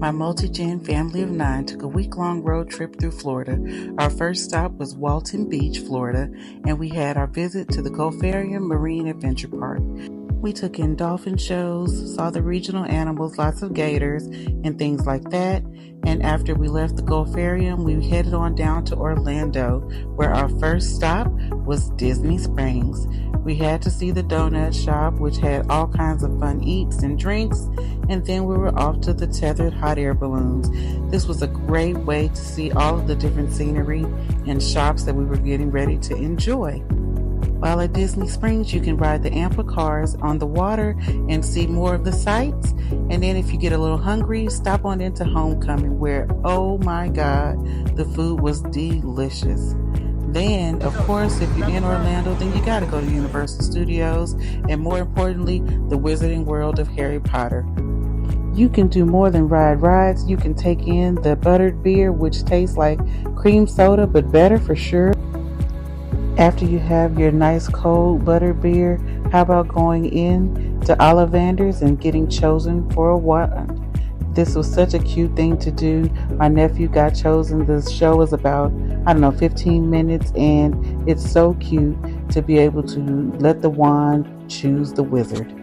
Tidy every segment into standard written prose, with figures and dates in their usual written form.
My multi-gen family of 9 took a week-long road trip through Florida. Our first stop was Walton Beach, Florida, and we had our visit to the Gulfarium Marine Adventure Park. We took in dolphin shows, saw the regional animals, lots of gators, and things like that. And after we left the Gulfarium, we headed on down to Orlando, where our first stop was Disney Springs. We had to see the donut shop, which had all kinds of fun eats and drinks, and then we were off to the tethered hot air balloons. This was a great way to see all of the different scenery and shops that we were getting ready to enjoy. While at Disney Springs, you can ride the AMPA cars on the water and see more of the sights. And then if you get a little hungry, stop on into Homecoming, where, oh my God, the food was delicious. Then, of course, if you're in Orlando, then you gotta go to Universal Studios, and more importantly, the Wizarding World of Harry Potter. You can do more than ride rides. You can take in the buttered beer, which tastes like cream soda, but better for sure. After you have your nice cold buttered beer, how about going in to Ollivander's and getting chosen for a wand? This was such a cute thing to do. My nephew got chosen. The show was about, 15 minutes, and it's so cute to be able to let the wand choose the wizard.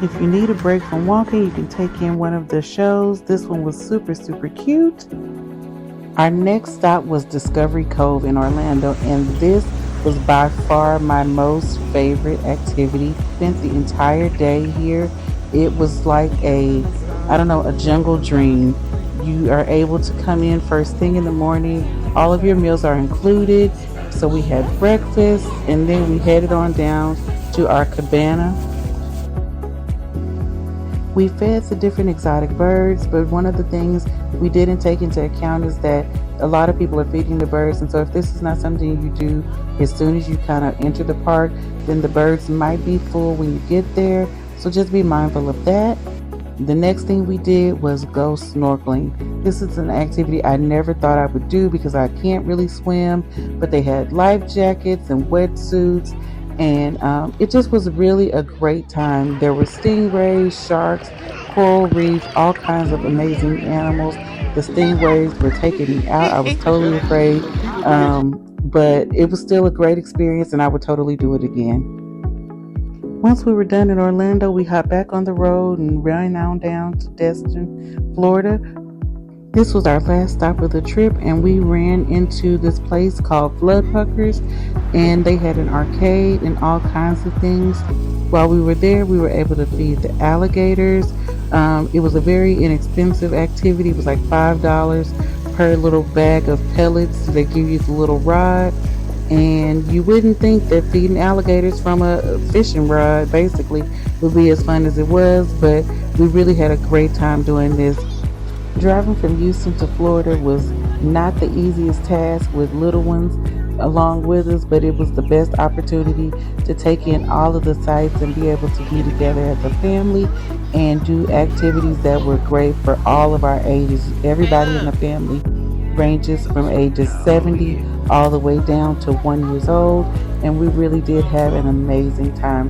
If you need a break from walking, you can take in one of the shows. This one was super cute. Our next stop was Discovery Cove in Orlando, and this was by far my most favorite activity. Spent the entire day here. It was like a jungle dream. You are able to come in first thing in the morning. All of your meals are included. So we had breakfast, and then we headed on down to our cabana. We fed the different exotic birds, but one of the things we didn't take into account is that a lot of people are feeding the birds, and so if this is not something you do as soon as you kind of enter the park, then the birds might be full when you get there, so just be mindful of that. The next thing we did was go snorkeling. This is an activity I never thought I would do because I can't really swim, but they had life jackets and wetsuits, and it just was really a great time. There were stingrays, sharks, coral reefs, all kinds of amazing animals. The stingrays were taking me out. I was totally afraid, but it was still a great experience, and I would totally do it again. Once we were done in Orlando, we hopped back on the road and ran on down to Destin, Florida. This was our last stop of the trip, and we ran into this place called Fludpuckers, and they had an arcade and all kinds of things. While we were there, we were able to feed the alligators. It was a very inexpensive activity. It was like $5 per little bag of pellets. They give you the little rod, and you wouldn't think that feeding alligators from a fishing rod basically would be as fun as it was, but we really had a great time doing this. Driving from Houston to Florida was not the easiest task with little ones along with us, but it was the best opportunity to take in all of the sights and be able to be together as a family and do activities that were great for all of our ages. Everybody in the family ranges from ages 70 all the way down to 1 year old, and we really did have an amazing time.